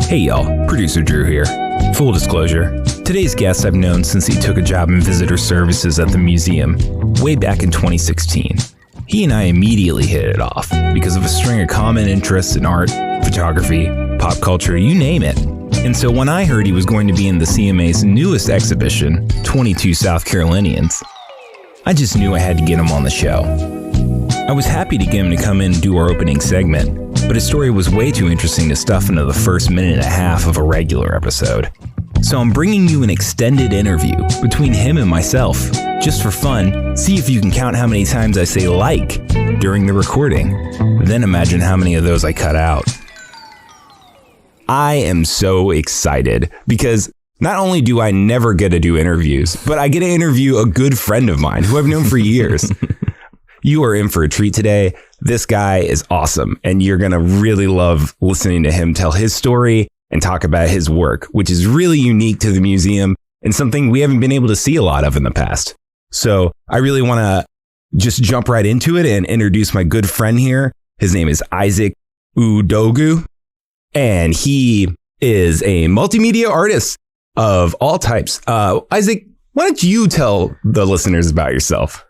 Hey y'all, producer Drew here. Full disclosure, today's guest I've known since he took a job in visitor services at the museum way back in 2016. He and I immediately hit it off because of a string of common interests in art, photography, pop culture, you name it. And so when I heard he was going to be in the CMA's newest exhibition, 22 South Carolinians, I just knew I had to get him on the show. I was happy to get him to come in and do our opening segment, but his story was way too interesting to stuff into the first minute and a half of a regular episode. So I'm bringing you an extended interview between him and myself, just for fun. See if you can count how many times I say "like" during the recording. Then imagine how many of those I cut out. I am so excited because not only do I never get to do interviews, but I get to interview a good friend of mine who I've known for years. You are in for a treat today. This guy is awesome, and you're going to really love listening to him tell his story and talk about his work, which is really unique to the museum and something we haven't been able to see a lot of in the past. So I really want to just jump right into it and introduce my good friend here. His name is Isaac Udogwu, and he is a multimedia artist of all types. Isaac, why don't you tell the listeners about yourself?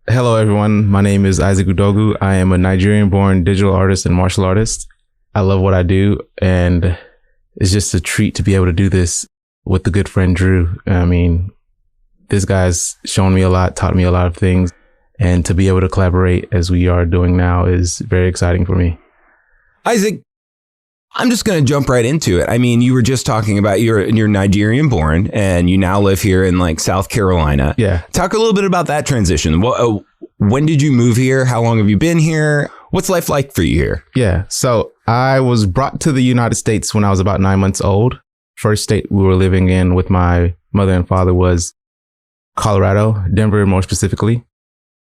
Hello, everyone. My name is Isaac Udogwu. I am a Nigerian-born digital artist and martial artist. I love what I do, and it's just a treat to be able to do this with the good friend Drew. I mean, this guy's shown me a lot, taught me a lot of things, and to be able to collaborate as we are doing now is very exciting for me. Isaac, I'm just going to jump right into it. I mean, you were just talking about you're Nigerian born and you now live here in like South Carolina. Yeah. Talk a little bit about that transition. When did you move here? How long have you been here? What's life like for you here? Yeah. So I was brought to the United States when I was about 9 months old. First state we were living in with my mother and father was Colorado, Denver more specifically.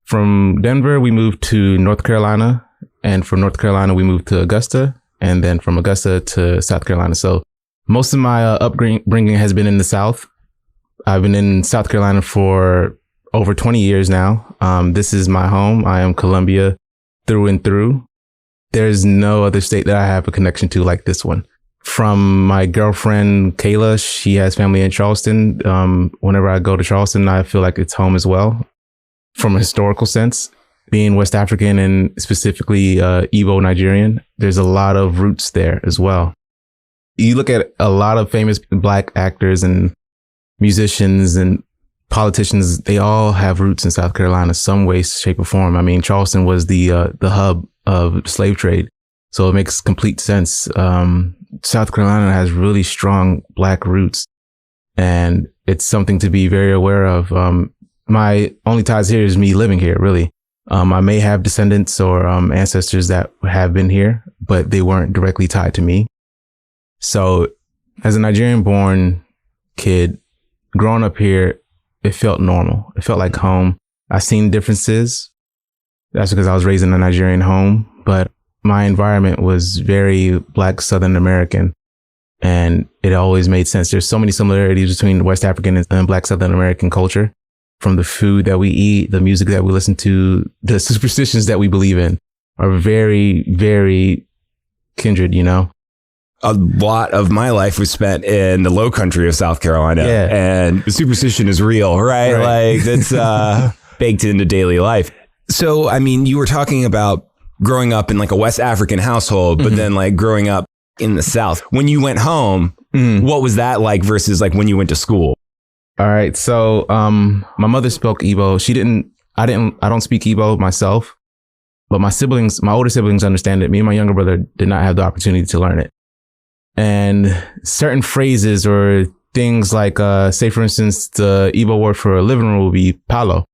From Denver, we moved to North Carolina. And from North Carolina, we moved to Augusta. And then from Augusta to South Carolina. So most of my upbringing has been in the South. I've been in South Carolina for over 20 years now. This is my home. I am Columbia through and through. There's no other state that I have a connection to like this one. From my girlfriend, Kayla, she has family in Charleston. Whenever I go to Charleston, I feel like it's home as well. From a historical sense, being West African and specifically Igbo Nigerian, there's a lot of roots there as well. You look at a lot of famous Black actors and musicians and politicians, they all have roots in South Carolina, some way, shape or form. I mean, Charleston was the hub of slave trade. So it makes complete sense. South Carolina has really strong Black roots, and it's something to be very aware of. My only ties here is me living here, really. I may have descendants or ancestors that have been here, but they weren't directly tied to me. So as a Nigerian-born kid, growing up here, it felt normal. It felt like home. I've seen differences. That's because I was raised in a Nigerian home, but my environment was very Black Southern American, and it always made sense. There's so many similarities between West African and Black Southern American culture. From the food that we eat, the music that we listen to, the superstitions that we believe in are very, very kindred, you know? A lot of my life was spent in the low country of South Carolina, and the superstition is real, right? Like that's baked into daily life. So, I mean, you were talking about growing up in like a West African household, but then like growing up in the South. When you went home, what was that like versus like when you went to school? All right. So, my mother spoke Igbo. I don't speak Igbo myself, but my older siblings understand it. Me and my younger brother did not have the opportunity to learn it. And certain phrases or things like, say for instance, the Igbo word for a living room would be palo.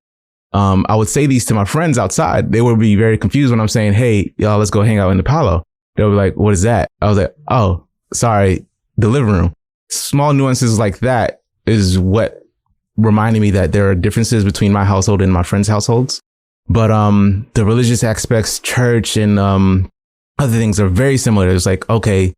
I would say these to my friends outside. They would be very confused when I'm saying, hey, y'all, let's go hang out in the palo. They'll be like, what is that? I was like, oh, sorry, the living room. Small nuances like that is what reminded me that there are differences between my household and my friends' households. But the religious aspects, church and other things are very similar. It's like, okay,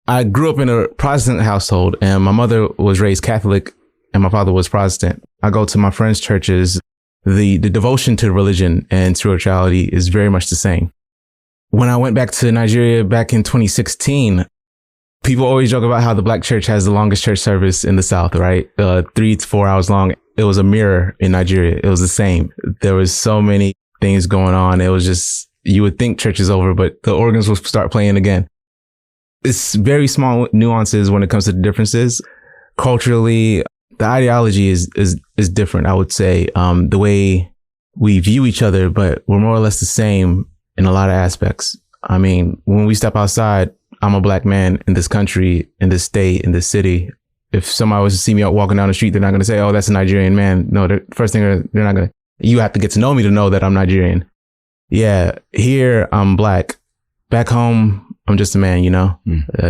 I grew up in a Protestant household and my mother was raised Catholic and my father was Protestant. I go to my friends' churches. The devotion to religion and spirituality is very much the same. When I went back to Nigeria back in 2016, People always joke about how the black church has the longest church service in the South, right? 3 to 4 hours long. It was a mirror in Nigeria. It was the same. There was so many things going on. It was just, you would think church is over, but the organs will start playing again. It's very small nuances when it comes to the differences. Culturally, the ideology is different, I would say. The way we view each other, but we're more or less the same in a lot of aspects. I mean, when we step outside, I'm a black man in this country, in this state, in this city. If somebody was to see me out walking down the street, they're not going to say, oh, that's a Nigerian man. No, the first thing they're not going to, you have to get to know me to know that I'm Nigerian. Yeah. Here I'm black. Back home, I'm just a man, you know.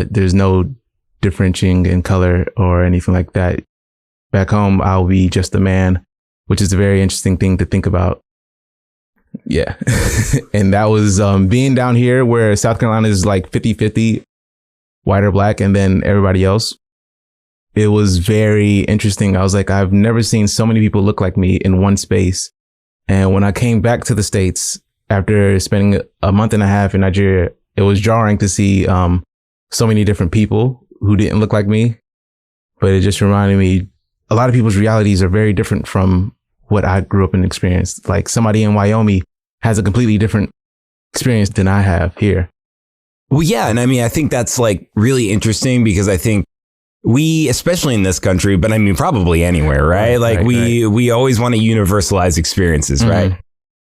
There's no differentiating in color or anything like that. Back home, I'll be just a man, which is a very interesting thing to think about. Yeah. And that was being down here where South Carolina is like 50-50 white or black, and then everybody else. It was very interesting. I was like, I've never seen so many people look like me in one space. And when I came back to the States after spending a month and a half in Nigeria, it was jarring to see so many different people who didn't look like me. But it just reminded me, a lot of people's realities are very different from what I grew up and experienced. Like somebody in Wyoming has a completely different experience than I have here. Well, yeah. And I mean, I think that's like really interesting because I think we, especially in this country, but I mean, probably anywhere, right? Like we always want to universalize experiences, right?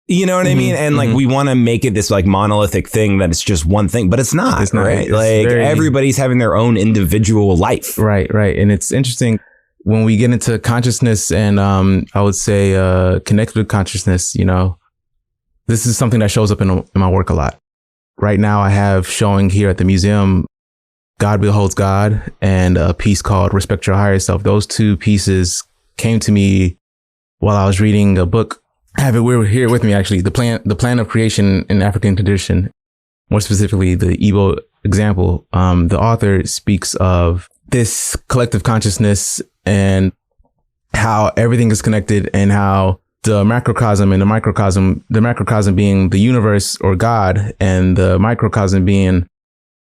You know what I mean? And like, we want to make it this like monolithic thing that it's just one thing, but it's not, right? It's like everybody's having their own individual life. Right. And it's interesting when we get into consciousness and I would say connected consciousness, you know, this is something that shows up in my work a lot. Right now I have showing here at the museum, God Beholds God, and a piece called Respect Your Higher Self. Those two pieces came to me while I was reading a book. I have it here with me, actually, the plan of creation in African tradition, more specifically the Igbo example. The author speaks of this collective consciousness and how everything is connected, and how the macrocosm and the macrocosm being the universe or God, and the microcosm being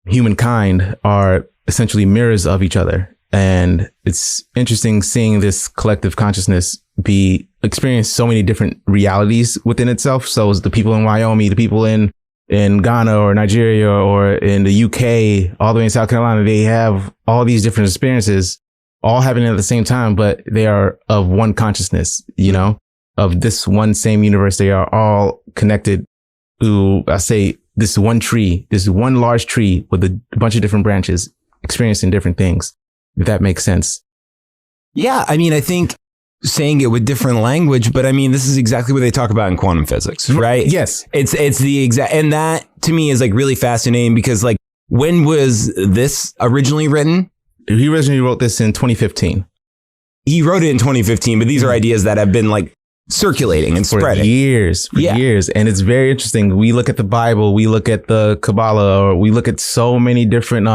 humankind, are essentially mirrors of each other. And it's interesting seeing this collective consciousness be experience so many different realities within itself. So the people in Wyoming, the people in Ghana or Nigeria or in the UK, all the way in South Carolina, they have all these different experiences all happening at the same time, but they are of one consciousness, you know, of this one same universe. They are all connected to, I say, this one tree, this one large tree with a bunch of different branches experiencing different things, if that makes sense. Yeah. I mean, I think saying it with different language, but I mean, this is exactly what they talk about in quantum physics, right? Yes. It's the exact, and that to me is like really fascinating because like, when was this originally written? He originally wrote this in 2015. He wrote it in 2015, but these are ideas that have been like circulating and spreading for years. And it's very interesting. We look at the Bible, we look at the Kabbalah, or we look at so many different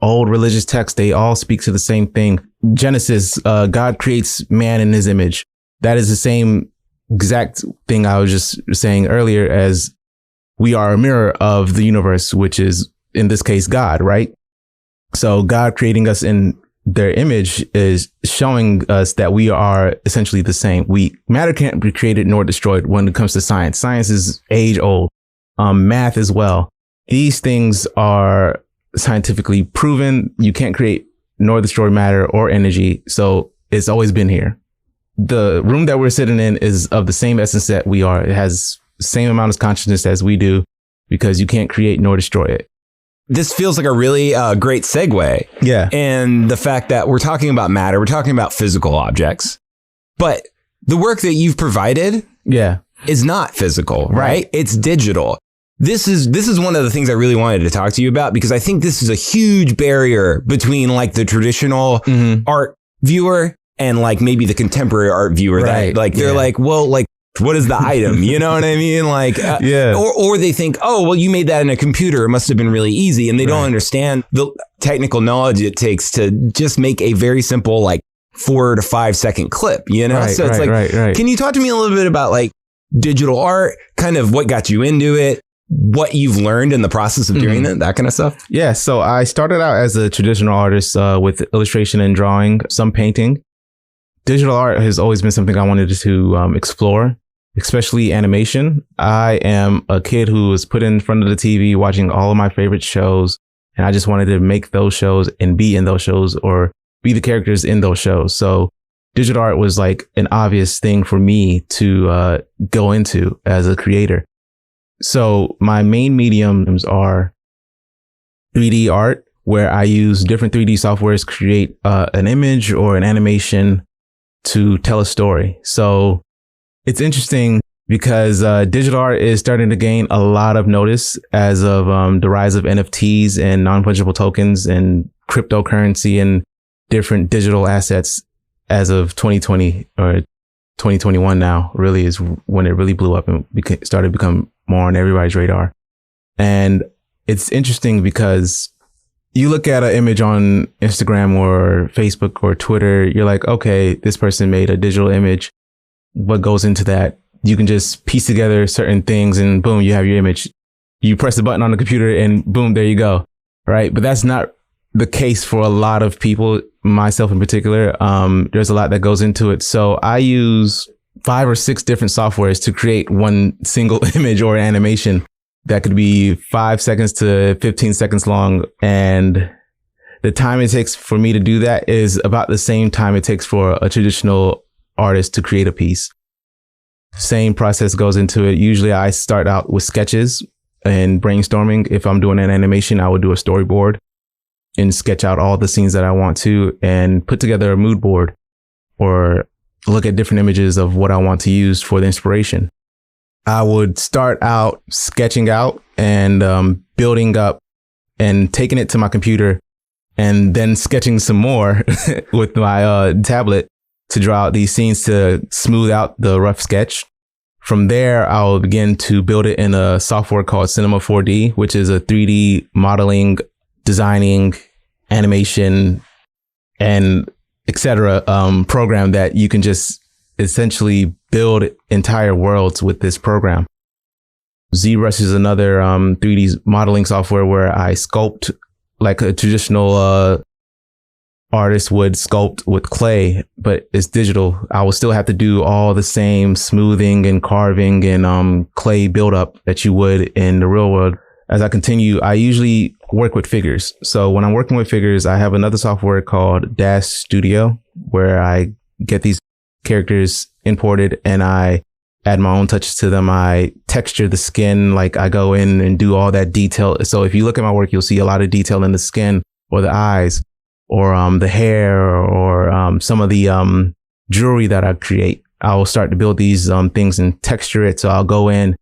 old religious texts. They all speak to the same thing. Genesis, God creates man in his image. That is the same exact thing I was just saying earlier, as we are a mirror of the universe, which is in this case God, right? So God creating us in their image is showing us that we are essentially the same. Matter can't be created nor destroyed when it comes to science. Science is age old. Math as well. These things are scientifically proven. You can't create nor destroy matter or energy. So it's always been here. The room that we're sitting in is of the same essence that we are. It has the same amount of consciousness as we do, because you can't create nor destroy it. This feels like a really great segue. Yeah. And the fact that we're talking about matter, we're talking about physical objects, but the work that you've provided is not physical, right? It's digital. This is one of the things I really wanted to talk to you about, because I think this is a huge barrier between like the traditional art viewer and like maybe the contemporary art viewer that like, they're like, well, like, what is the item? You know what I mean? Like, or they think, oh, well, you made that in a computer. It must have been really easy. And they don't understand the technical knowledge it takes to just make a very simple, like 4 to 5 second clip, you know? So it's like, can you talk to me a little bit about like digital art, kind of what got you into it? what you've learned in the process of doing that kind of stuff? Yeah. So I started out as a traditional artist with illustration and drawing, some painting. Digital art has always been something I wanted to explore, especially animation. I am a kid who was put in front of the TV watching all of my favorite shows, and I just wanted to make those shows and be in those shows or be the characters in those shows. So digital art was like an obvious thing for me to go into as a creator. So my main mediums are 3D art, where I use different 3D softwares to create an image or an animation to tell a story. So it's interesting because digital art is starting to gain a lot of notice as of the rise of NFTs and non-fungible tokens and cryptocurrency and different digital assets as of 2020 or 2021 now really is when it really blew up and started to become more on everybody's radar. And it's interesting because you look at an image on Instagram or Facebook or Twitter, you're like, okay, this person made a digital image. What goes into that? You can just piece together certain things and boom, you have your image. You press a button on the computer and boom, there you go. Right. But that's not the case for a lot of people, myself in particular. There's a lot that goes into it. So I use 5 or 6 different softwares to create one single image or animation that could be 5 seconds to 15 seconds long. And the time it takes for me to do that is about the same time it takes for a traditional artist to create a piece. Same process goes into it. Usually I start out with sketches and brainstorming. If I'm doing an animation, I would do a storyboard and sketch out all the scenes that I want to and put together a mood board or look at different images of what I want to use for the inspiration. I would start out sketching out and building up and taking it to my computer and then sketching some more with my tablet to draw out these scenes to smooth out the rough sketch. From there, I'll begin to build it in a software called Cinema 4D, which is a 3D modeling, designing, animation, and etc. Program that you can just essentially build entire worlds with this program. ZBrush is another 3D modeling software where I sculpt like a traditional artist would sculpt with clay, but it's digital. I will still have to do all the same smoothing and carving and clay buildup that you would in the real world. As I continue, I usually work with figures. So when I'm working with figures, I have another software called Dash Studio where I get these characters imported and I add my own touches to them. I texture the skin, like I go in and do all that detail. So if you look at my work, you'll see a lot of detail in the skin or the eyes or the hair or some of the jewelry that I create. I will start to build these things and texture it. So I'll go in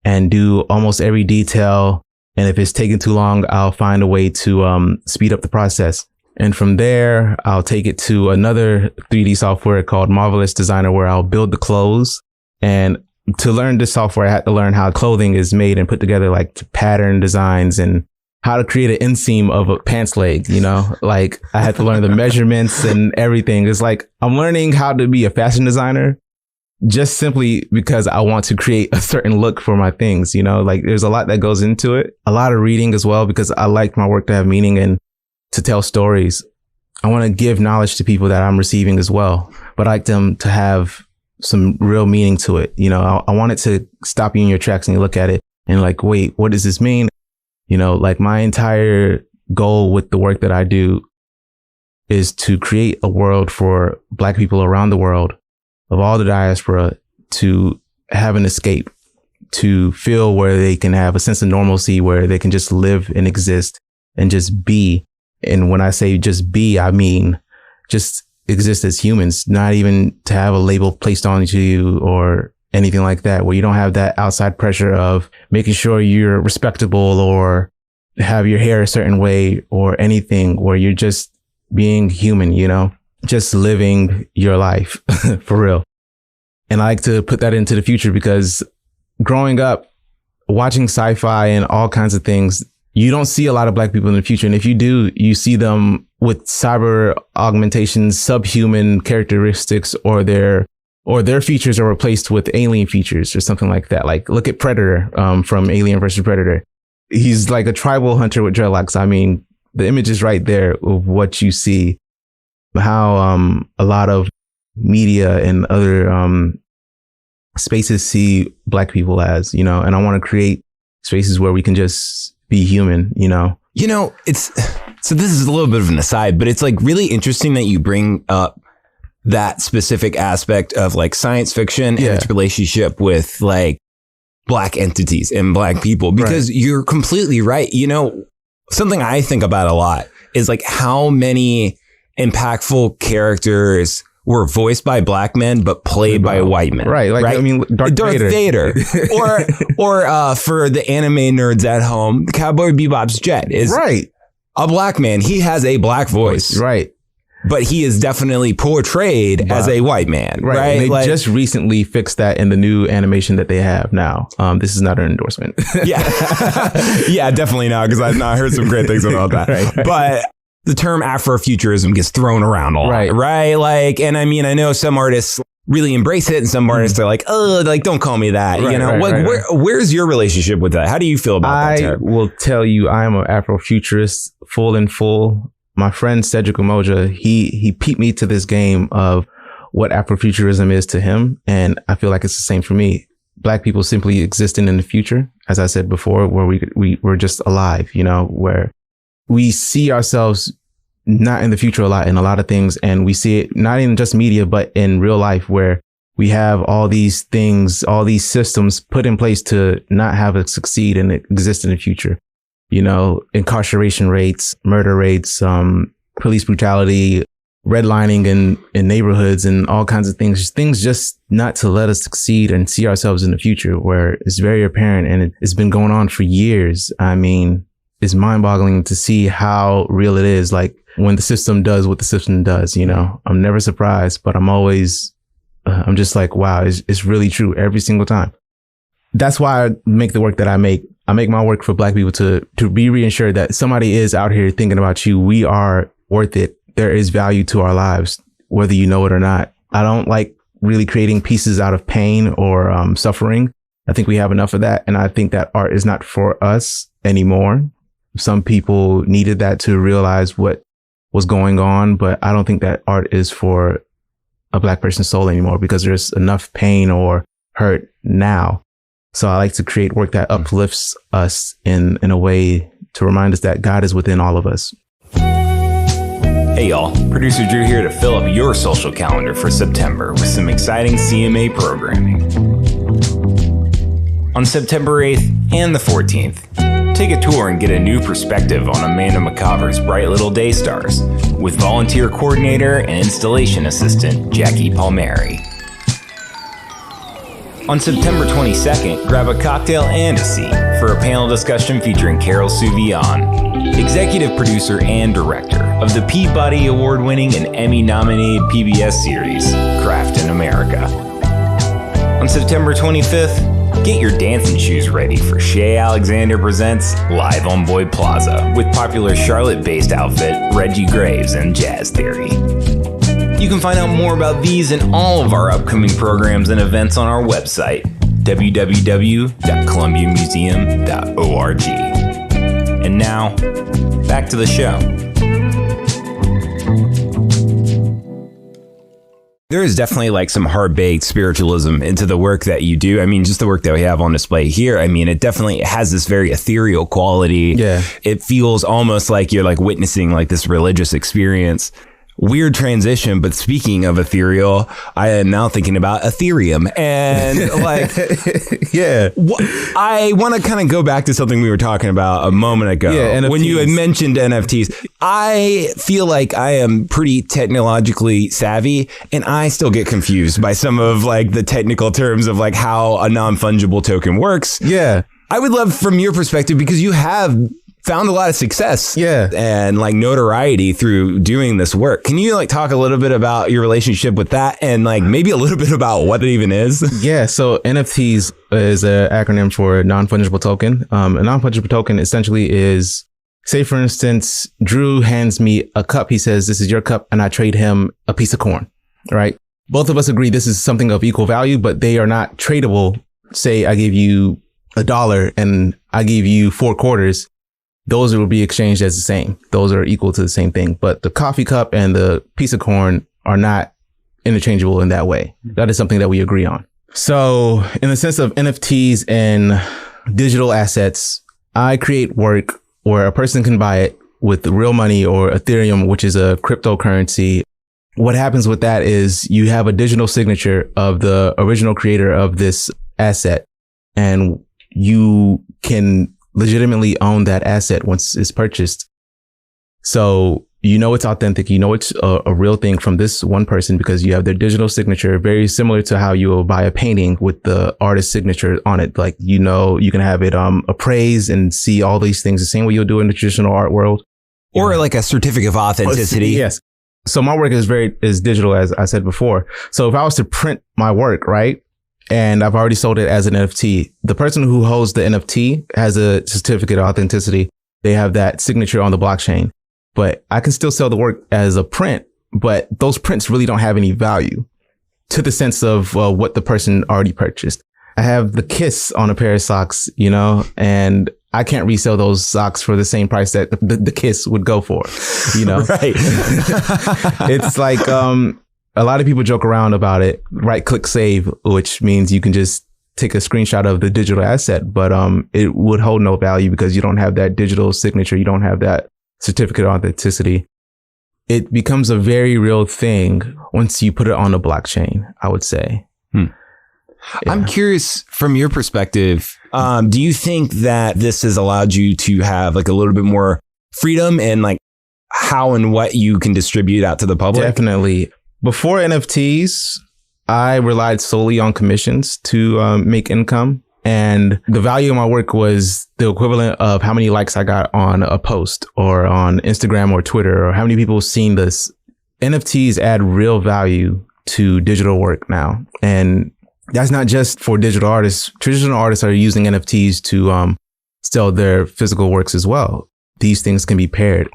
and do almost every detail. And if it's taking too long, I'll find a way to speed up the process. And from there, I'll take it to another 3D software called Marvelous Designer, where I'll build the clothes. And to learn this software, I had to learn how clothing is made and put together, like pattern designs and how to create an inseam of a pants leg, you know, like I had to learn the measurements and everything. It's like I'm learning how to be a fashion designer just simply because I want to create a certain look for my things, you know, like there's a lot that goes into it. A lot of reading as well, because I like my work to have meaning and to tell stories. I want to give knowledge to people that I'm receiving as well, but I like them to have some real meaning to it. You know, I want it to stop you in your tracks and you look at it and like, wait, what does this mean? You know, like my entire goal with the work that I do is to create a world for Black people around the world of all the diaspora to have an escape, to feel where they can have a sense of normalcy, where they can just live and exist and just be. And when I say just be, I mean just exist as humans, not even to have a label placed on you or anything like that, where you don't have that outside pressure of making sure you're respectable or have your hair a certain way or anything, where you're just being human, you know, just living your life for real. And I like to put that into the future because growing up, watching sci-fi and all kinds of things, you don't see a lot of Black people in the future. And if you do, you see them with cyber augmentations, subhuman characteristics, or they're or their features are replaced with alien features or something like that. Like look at Predator from Alien versus Predator. He's like a tribal hunter with dreadlocks. I mean, the image is right there of what you see, how a lot of media and other spaces see Black people as, you know, and I want to create spaces where we can just be human, you know. You know, so this is a little bit of an aside, but it's like really interesting that you bring up that specific aspect of like science fiction and its relationship with like Black entities and Black people, because you're completely right. You know, something I think about a lot is like how many impactful characters were voiced by Black men but played by white men. Right. Like, right? I mean, Darth Vader. or for the anime nerds at home, Cowboy Bebop's Jet is a Black man. He has a Black voice. Right. But he is definitely portrayed as a white man. Right. They just recently fixed that in the new animation that they have now. This is not an endorsement. Yeah, definitely not, because I've not heard some great things about that. But the term Afrofuturism gets thrown around a lot. Right. Like, and I mean, I know some artists really embrace it and some artists are like, oh, like, don't call me that. You know, where's your relationship with that? How do you feel about that term? I will tell you, I am an Afrofuturist full. My friend Cedric Umoja, he peeped me to this game of what Afrofuturism is to him. And I feel like it's the same for me. Black people simply existing in the future, as I said before, where we're just alive, you know, where we see ourselves not in the future a lot in a lot of things. And we see it not in just media, but in real life, where we have all these things, all these systems put in place to not have it succeed and exist in the future. You know, incarceration rates, murder rates, police brutality, redlining in neighborhoods and all kinds of things just not to let us succeed and see ourselves in the future, where it's very apparent and it's been going on for years. I mean, it's mind boggling to see how real it is. Like when the system does what the system does, you know, I'm never surprised, but I'm always, I'm just like, wow, it's really true every single time. That's why I make the work that I make. I make my work for Black people to be reassured that somebody is out here thinking about you. We are worth it. There is value to our lives, whether you know it or not. I don't like really creating pieces out of pain or suffering. I think we have enough of that. And I think that art is not for us anymore. Some people needed that to realize what was going on, but I don't think that art is for a Black person's soul anymore, because there's enough pain or hurt now. So I like to create work that uplifts us in a way to remind us that God is within all of us. Hey y'all, producer Drew here to fill up your social calendar for September with some exciting CMA programming. On September 8th and the 14th, take a tour and get a new perspective on Amanda McCaver's Bright Little Day Stars with volunteer coordinator and installation assistant Jackie Palmieri. On September 22nd, grab a cocktail and a seat for a panel discussion featuring Carol Souvion, executive producer and director of the Peabody Award-winning and Emmy-nominated PBS series, Craft in America. On September 25th, get your dancing shoes ready for Shay Alexander Presents Live on Boyd Plaza with popular Charlotte-based outfit Reggie Graves and Jazz Theory. You can find out more about these and all of our upcoming programs and events on our website, www.columbiamuseum.org. And now, back to the show. There is definitely like some hard-baked spiritualism into the work that you do. I mean, just the work that we have on display here. I mean, it definitely has this very ethereal quality. Yeah. It feels almost like you're like witnessing like this religious experience. Weird transition, but speaking of ethereal, I am now thinking about Ethereum and like, I want to kind of go back to something we were talking about a moment ago. NFTs. When you had mentioned NFTs. I feel like I am pretty technologically savvy and I still get confused by some of like the technical terms of like how a non-fungible token works. Yeah. I would love from your perspective, because you have found a lot of success and like notoriety through doing this work. Can you like talk a little bit about your relationship with that and like maybe a little bit about what it even is? Yeah. So NFTs is an acronym for non-fungible token. A non-fungible token essentially is, say for instance, Drew hands me a cup. He says, "This is your cup," and I trade him a piece of corn, right? both of us agree this is something of equal value, but they are not tradable. Say I give you $1 and I give you 4 quarters. Those will be exchanged as the same. Those are equal to the same thing. But the coffee cup and the piece of corn are not interchangeable in that way. That is something that we agree on. So in the sense of NFTs and digital assets, I create work where a person can buy it with real money or Ethereum, which is a cryptocurrency. What happens with that is you have a digital signature of the original creator of this asset, and you can legitimately own that asset once it's purchased. So you know it's authentic. You know it's a real thing from this one person because you have their digital signature, very similar to how you will buy a painting with the artist's signature on it. Like, you know, you can have it appraised and see all these things the same way you'll do in the traditional art world. Or like a certificate of authenticity. Yes. So my work is digital, as I said before. So if I was to print my work, right, and I've already sold it as an NFT, the person who holds the NFT has a certificate of authenticity. They have that signature on the blockchain, but I can still sell the work as a print, but those prints really don't have any value to the sense of what the person already purchased. I have the kiss on a pair of socks, you know, and I can't resell those socks for the same price that the kiss would go for, you know? Right. It's like, a lot of people joke around about it. Right click save, which means you can just take a screenshot of the digital asset, but it would hold no value because you don't have that digital signature. You don't have that certificate of authenticity. It becomes a very real thing once you put it on the blockchain, I would say. Yeah. I'm curious from your perspective, do you think that this has allowed you to have like a little bit more freedom and like how and what you can distribute out to the public? Definitely. Before NFTs, I relied solely on commissions to make income. And the value of my work was the equivalent of how many likes I got on a post or on Instagram or Twitter, or how many people have seen this. NFTs add real value to digital work now. And that's not just for digital artists. Traditional artists are using NFTs to sell their physical works as well. These things can be paired.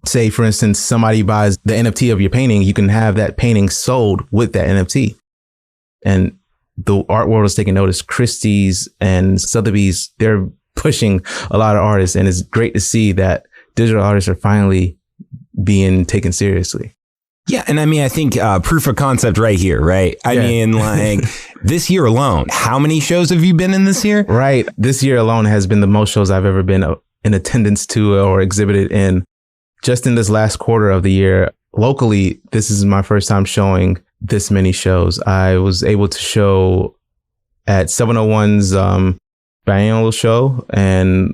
Say, for instance, somebody buys the NFT of your painting, you can have that painting sold with that NFT. And the art world is taking notice. Christie's and Sotheby's, they're pushing a lot of artists. And it's great to see that digital artists are finally being taken seriously. Yeah. And I mean, I think proof of concept right here, right? I mean, like this year alone, how many shows have you been in this year? Right. This year alone has been the most shows I've ever been in attendance to or exhibited in. Just in this last quarter of the year, locally, this is my first time showing this many shows. I was able to show at 701's biennial show, and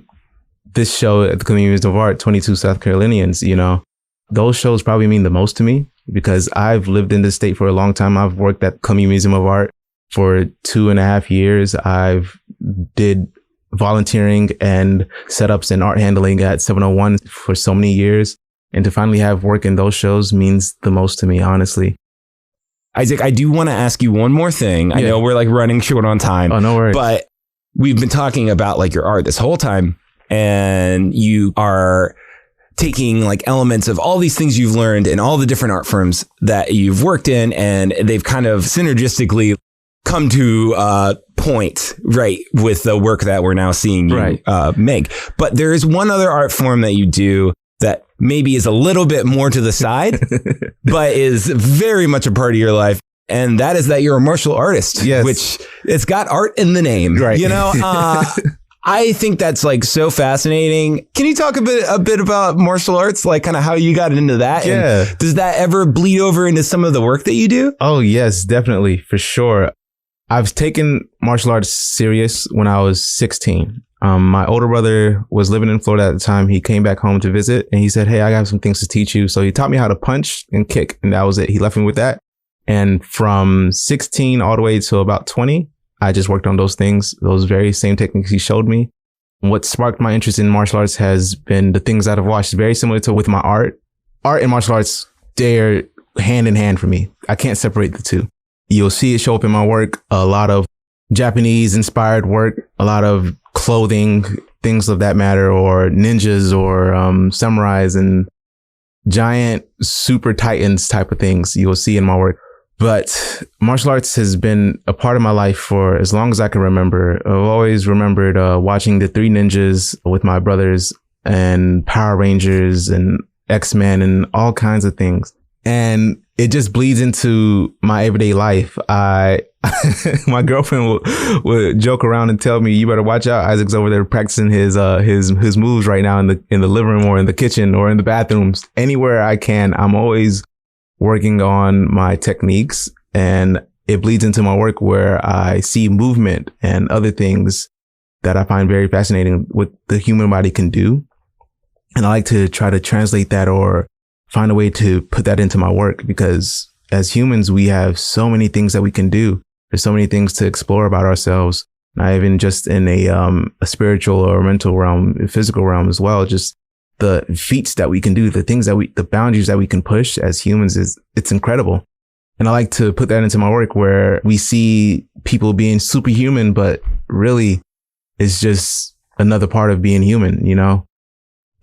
this show at the Community Museum of Art, 22 South Carolinians, you know, those shows probably mean the most to me because I've lived in this state for a long time. I've worked at the Community Museum of Art for 2.5 years. I've did volunteering and setups and art handling at 701 for so many years. And to finally have work in those shows means the most to me, honestly. Isaac, I do want to ask you one more thing. I know we're like running short on time. Oh, no worries. But we've been talking about like your art this whole time, and you are taking like elements of all these things you've learned in all the different art firms that you've worked in, and they've kind of synergistically come to a point, right, with the work that we're now seeing you make. But there is one other art form that you do that maybe is a little bit more to the side, but is very much a part of your life. And that is that you're a martial artist, which it's got art in the name, right? You know, I think that's like so fascinating. Can you talk a bit about martial arts, like kind of how you got into that? Yeah. And does that ever bleed over into some of the work that you do? Oh, yes, definitely. For sure. I've taken martial arts serious when I was 16. My older brother was living in Florida at the time. He came back home to visit and he said, "Hey, I got some things to teach you." So he taught me how to punch and kick, and that was it. He left me with that. And from 16 all the way to about 20, I just worked on those things, those very same techniques he showed me. What sparked my interest in martial arts has been the things that I've watched, very similar to with my art. Art and martial arts, they're hand in hand for me. I can't separate the two. You'll see it show up in my work, a lot of Japanese inspired work, a lot of clothing, things of that matter, or ninjas or samurais and giant super titans type of things you'll see in my work. But martial arts has been a part of my life for as long as I can remember. I've always remembered watching the Three Ninjas with my brothers and Power Rangers and X-Men and all kinds of things. And it just bleeds into my everyday life. My girlfriend would joke around and tell me, "You better watch out. Isaac's over there practicing his moves right now in the living room or in the kitchen or in the bathrooms. Anywhere I can, I'm always working on my techniques, and it bleeds into my work where I see movement and other things that I find very fascinating what the human body can do. And I like to try to translate that or find a way to put that into my work, because as humans, we have so many things that we can do. There's so many things to explore about ourselves, not even just in a spiritual or mental realm, a physical realm as well. Just the feats that we can do, the boundaries that we can push as humans it's incredible. And I like to put that into my work where we see people being superhuman, but really it's just another part of being human, you know?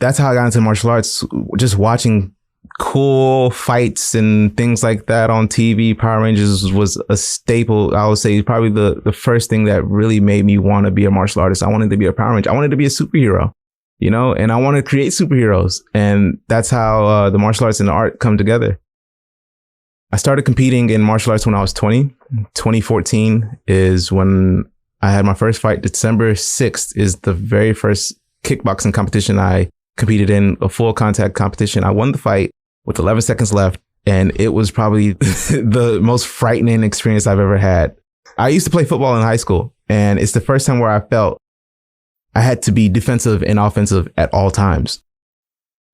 That's how I got into martial arts, just watching cool fights and things like that on TV. Power Rangers was a staple. I would say probably the first thing that really made me want to be a martial artist. I wanted to be a Power Ranger. I wanted to be a superhero. You know, and I want to create superheroes. And that's how the martial arts and the art come together. I started competing in martial arts when I was 20. 2014 is when I had my first fight. December 6th is the very first kickboxing competition I competed in, a full contact competition. I won the fight with 11 seconds left. And it was probably the most frightening experience I've ever had. I used to play football in high school, and it's the first time where I felt I had to be defensive and offensive at all times.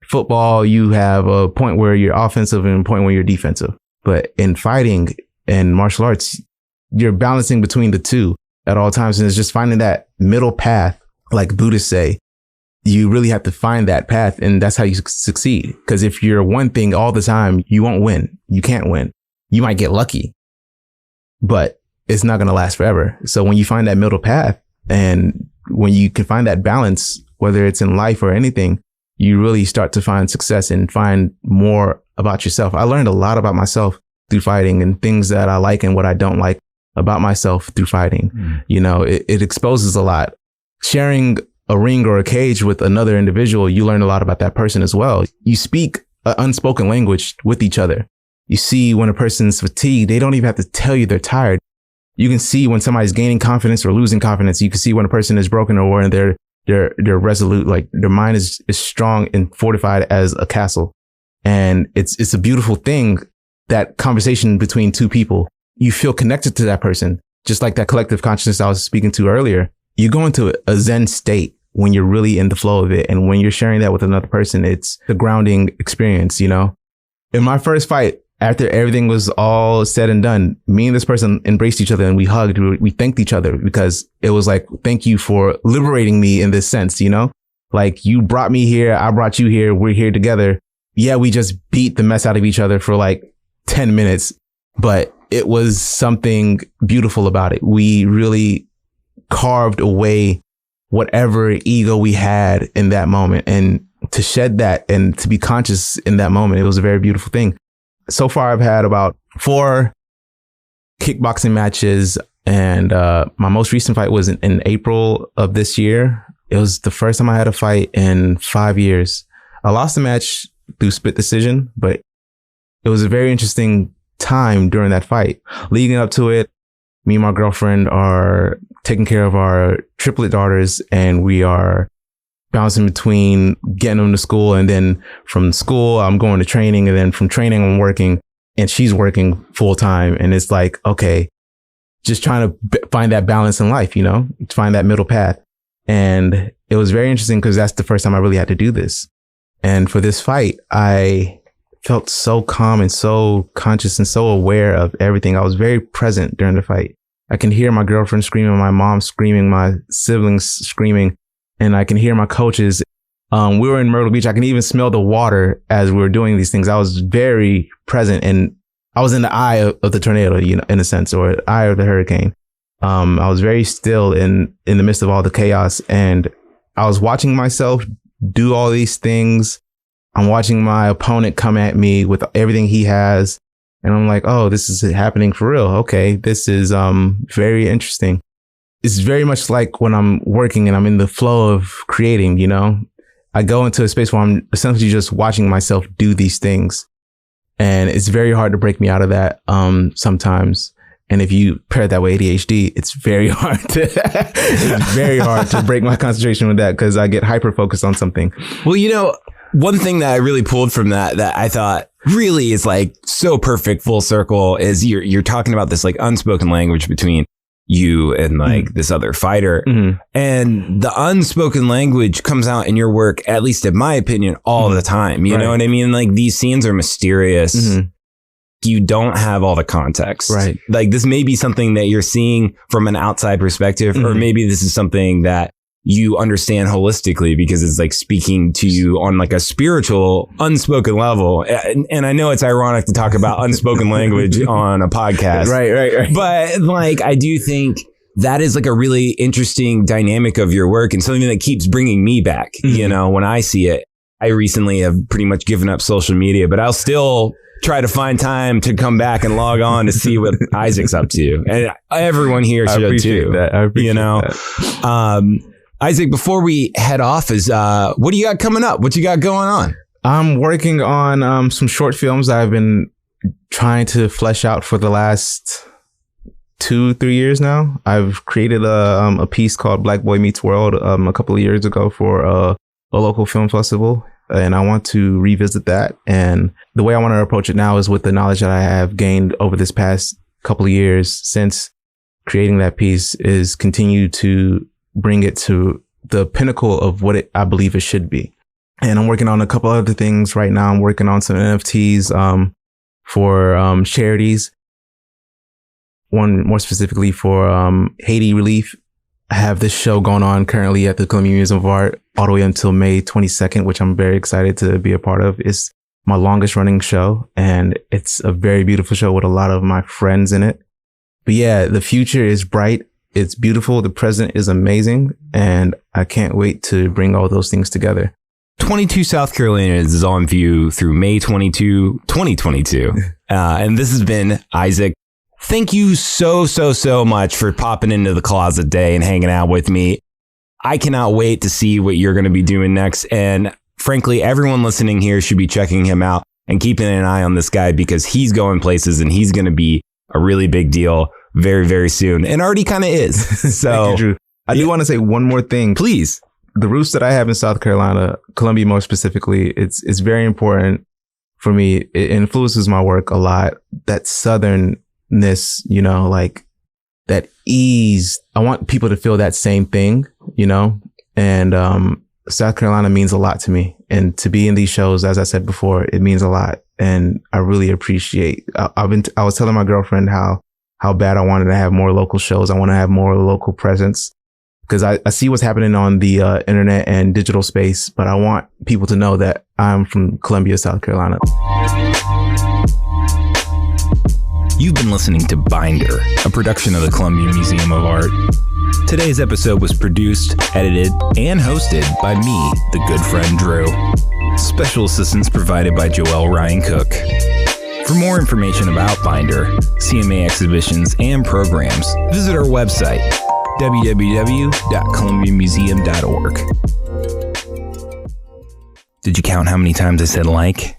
Football, you have a point where you're offensive and a point where you're defensive. But in fighting and martial arts, you're balancing between the two at all times. And it's just finding that middle path, like Buddhists say. You really have to find that path, and that's how you succeed. Because if you're one thing all the time, you won't win. You can't win. You might get lucky, but it's not going to last forever. So when you find that middle path, and when you can find that balance, whether it's in life or anything, you really start to find success and find more about yourself. I learned a lot about myself through fighting, and things that I like and what I don't like about myself through fighting. You know, it exposes a lot. Sharing a ring or a cage with another individual, you learn a lot about that person as well. You speak an unspoken language with each other. You see when a person's fatigued, they don't even have to tell you they're tired. You can see when somebody's gaining confidence or losing confidence. You can see when a person is broken or when they're resolute, like their mind is strong and fortified as a castle. And it's a beautiful thing, that conversation between two people. You feel connected to that person, just like that collective consciousness I was speaking to earlier. You go into a Zen state when you're really in the flow of it. And when you're sharing that with another person, it's the grounding experience, you know? In my first fight, after everything was all said and done, me and this person embraced each other and we hugged. We thanked each other, because it was like, thank you for liberating me in this sense, you know? Like, you brought me here. I brought you here. We're here together. Yeah, we just beat the mess out of each other for like 10 minutes, but it was something beautiful about it. We really carved away whatever ego we had in that moment, and to shed that and to be conscious in that moment, it was a very beautiful thing. So far, I've had about 4 kickboxing matches, and my most recent fight was in April of this year. It was the first time I had a fight in 5 years. I lost the match through split decision, but it was a very interesting time during that fight. Leading up to it, me and my girlfriend are taking care of our triplet daughters, and we are bouncing between getting them to school, and then from school I'm going to training, and then from training I'm working, and she's working full time. And it's like, okay, just trying to find that balance in life, you know, find that middle path. And it was very interesting because that's the first time I really had to do this. And for this fight, I felt so calm and so conscious and so aware of everything. I was very present during the fight. I can hear my girlfriend screaming, my mom screaming, my siblings screaming, and I can hear my coaches. We were in Myrtle Beach. I can even smell the water as we were doing these things. I was very present, and I was in the eye of the tornado, you know, in a sense, or the eye of the hurricane. I was very still in the midst of all the chaos, and I was watching myself do all these things. I'm watching my opponent come at me with everything he has. And I'm like, oh, this is happening for real. Okay, this is very interesting. It's very much like when I'm working and I'm in the flow of creating, you know, I go into a space where I'm essentially just watching myself do these things. And it's very hard to break me out of that sometimes. And if you pair that with ADHD, it's very hard to break my concentration with that because I get hyper focused on something. Well, you know, one thing that I really pulled from that I thought really is like so perfect full circle is you're talking about this like unspoken language between you and like this other fighter. And the unspoken language comes out in your work, at least in my opinion, all the time. You know what I mean? Like these scenes are mysterious. You don't have all the context. Right. Like this may be something that you're seeing from an outside perspective, or maybe this is something that you understand holistically because it's like speaking to you on like a spiritual, unspoken level. And I know it's ironic to talk about unspoken language on a podcast. Right. But like, I do think that is like a really interesting dynamic of your work and something that keeps bringing me back. You know, when I see it, I recently have pretty much given up social media, but I'll still try to find time to come back and log on to see what Isaac's up to. And everyone here should too. I appreciate that. Isaac, before we head off, what do you got coming up? What you got going on? I'm working on some short films I've been trying to flesh out for the last 2-3 years now. I've created a piece called Black Boy Meets World a couple of years ago for a local film festival. And I want to revisit that. And the way I want to approach it now is with the knowledge that I have gained over this past couple of years since creating that piece is continue to bring it to the pinnacle of what I believe it should be. And I'm working on a couple other things right now. I'm working on some NFTs for charities. One more specifically for Haiti relief. I have this show going on currently at the Columbia Museum of Art all the way until May 22nd, which I'm very excited to be a part of. It's my longest running show, and it's a very beautiful show with a lot of my friends in it. But yeah, the future is bright. It's beautiful. The present is amazing, and I can't wait to bring all those things together. 22 South Carolinians is on view through May 22, 2022. And this has been Isaac. Thank you so much for popping into the closet day and hanging out with me. I cannot wait to see what you're going to be doing next. And frankly, everyone listening here should be checking him out and keeping an eye on this guy because he's going places and he's going to be a really big deal very, very soon. And already kind of is. So thank you, Drew. I do want to say one more thing. Please. The roots that I have in South Carolina, Columbia more specifically, it's very important for me. It influences my work a lot. That southernness, you know, like that ease. I want people to feel that same thing, you know, and South Carolina means a lot to me. And to be in these shows, as I said before, it means a lot. And I really appreciate, I was telling my girlfriend how bad I wanted to have more local shows. I want to have more local presence because I see what's happening on the internet and digital space, but I want people to know that I'm from Columbia, South Carolina. You've been listening to Binder, a production of the Columbia Museum of Art. Today's episode was produced, edited, and hosted by me, the good friend Drew. Special assistance provided by Joelle Ryan Cook. For more information about Binder, CMA exhibitions, and programs, visit our website, www.columbiamuseum.org. Did you count how many times I said like?